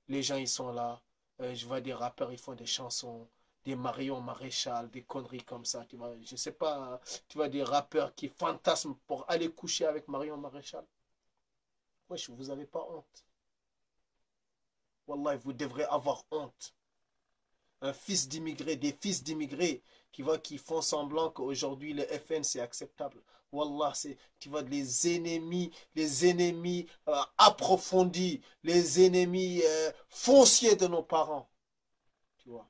Les gens, ils sont là. Je vois des rappeurs, ils font des chansons, des Marion Maréchal, des conneries comme ça. Tu vois, je sais pas, tu vois, des rappeurs qui fantasment pour aller coucher avec Marion Maréchal. Wesh, vous avez pas honte. Wallah, vous devrez avoir honte. Un fils d'immigré, des fils d'immigrés qui font semblant qu'aujourd'hui le FN c'est acceptable. Wallah, c'est, tu vois, les ennemis approfondis, les ennemis fonciers de nos parents. Tu vois.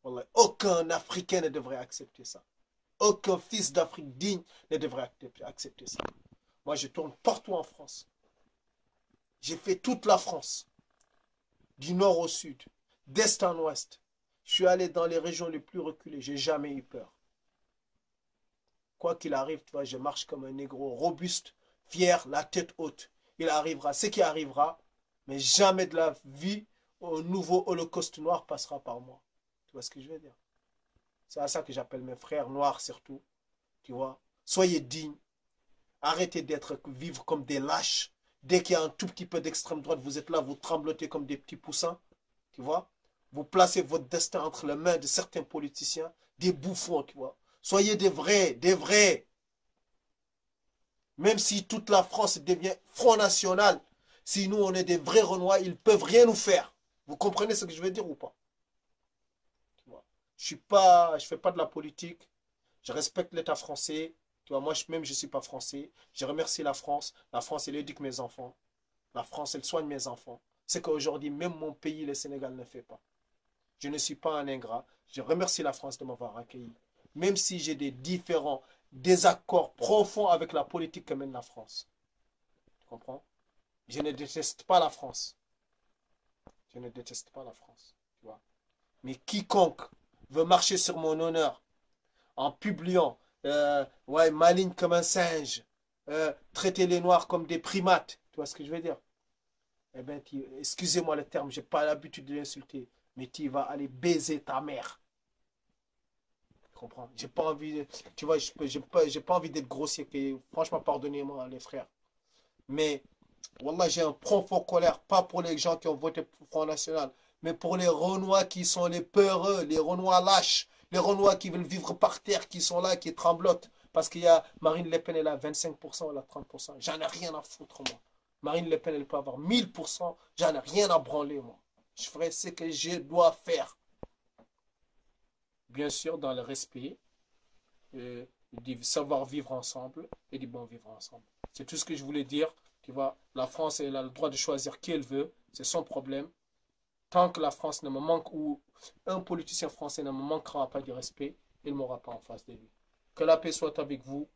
Wallah, aucun Africain ne devrait accepter ça. Aucun fils d'Afrique digne ne devrait accepter ça. Moi, je tourne partout en France. J'ai fait toute la France, du nord au sud, d'est en ouest. Je suis allé dans les régions les plus reculées. J'ai jamais eu peur. Quoi qu'il arrive, tu vois, je marche comme un négro robuste, fier, la tête haute. Il arrivera ce qui arrivera, mais jamais de la vie, un nouveau holocauste noir passera par moi. Tu vois ce que je veux dire? C'est à ça que j'appelle mes frères noirs surtout. Tu vois? Soyez dignes. Arrêtez d'être vivre comme des lâches. Dès qu'il y a un tout petit peu d'extrême droite, vous êtes là, vous tremblotez comme des petits poussins. Tu vois? Vous placez votre destin entre les mains de certains politiciens, des bouffons, tu vois. Soyez des vrais, des vrais. Même si toute la France devient Front National, si nous on est des vrais Renois, ils ne peuvent rien nous faire. Vous comprenez ce que je veux dire ou pas? Tu vois. Je fais pas de la politique. Je respecte l'État français. Tu vois, moi même je ne suis pas français. Je remercie la France. La France, elle éduque mes enfants. La France, elle soigne mes enfants. C'est qu'aujourd'hui, même mon pays, le Sénégal, ne fait pas. Je ne suis pas un ingrat. Je remercie la France de m'avoir accueilli. Même si j'ai des différents désaccords profonds avec la politique que mène la France. Tu comprends? Je ne déteste pas la France. Je ne déteste pas la France. Tu vois? Mais quiconque veut marcher sur mon honneur en publiant ouais, maligne comme un singe, traiter les Noirs comme des primates, tu vois ce que je veux dire? Eh bien, excusez-moi le terme, je n'ai pas l'habitude de l'insulter, mais tu vas aller baiser ta mère. Tu comprends? J'ai pas envie, tu vois, j'ai pas envie d'être grossier. Franchement, pardonnez-moi, les frères. Mais, wallah, j'ai un profond colère, pas pour les gens qui ont voté pour Front National, mais pour les Renois qui sont les peureux, les Renois lâches, les Renois qui veulent vivre par terre, qui sont là, qui tremblotent. Parce qu'il y a Marine Le Pen, elle a 25%, elle a 30%. J'en ai rien à foutre, moi. Marine Le Pen, elle peut avoir 1000%. J'en ai rien à branler, moi. Je ferai ce que je dois faire. Bien sûr, dans le respect, du savoir vivre ensemble et du bon vivre ensemble. C'est tout ce que je voulais dire. Tu vois, la France, elle a le droit de choisir qui elle veut. C'est son problème. Tant que la France ne me manque ou un politicien français ne me manquera pas de respect, il ne m'aura pas en face de lui. Que la paix soit avec vous.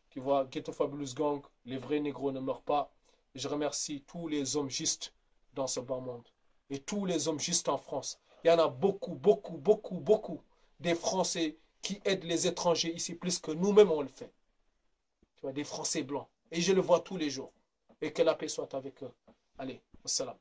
Tu vois, Ghetto Fabulous Gang, les vrais négros ne meurent pas. Et je remercie tous les hommes justes dans ce bas monde. Et tous les hommes justes en France. Il y en a beaucoup, beaucoup, beaucoup, beaucoup. Des Français qui aident les étrangers ici plus que nous-mêmes on le fait. Tu vois, des Français blancs. Et je le vois tous les jours. Et que la paix soit avec eux. Allez, au salam.